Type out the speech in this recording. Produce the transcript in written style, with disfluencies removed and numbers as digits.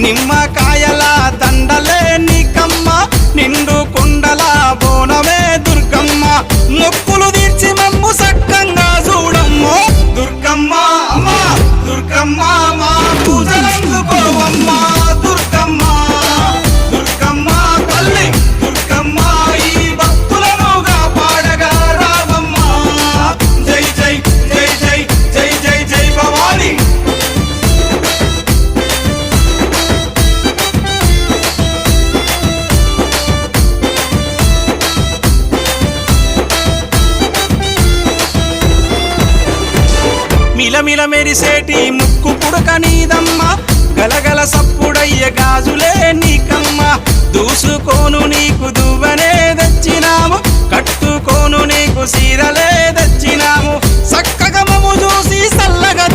నిమ్మకాయల దండలే నీకమ్మ నిండు కుండల బోనమే దుర్గమ్మ మొక్కులు తీర్చి మమ్ము సక్కంగా చూడమ్మో దుర్గమ్మ అమ్మ దుర్గమ్మ మా పూజలందుకోవమ్మ దుర్గమ్మ దుర్గమ్మ తల్లి దుర్గమ్మ ఈ భక్తులను కాపాడగా రావమ్మ జై జై జై జై జై జై జై భవాని మిలమిల మెరిసేటి ముక్కు పుడక నీదమ్మ గలగల సప్పుడయ్య గాజులే నీకమ్మ దూసుకోను నీకు దువ్వనే తెచ్చినాము కట్టుకోను నీకు సీరలే తెచ్చినాము సక్కగా మము చూసి సల్లగా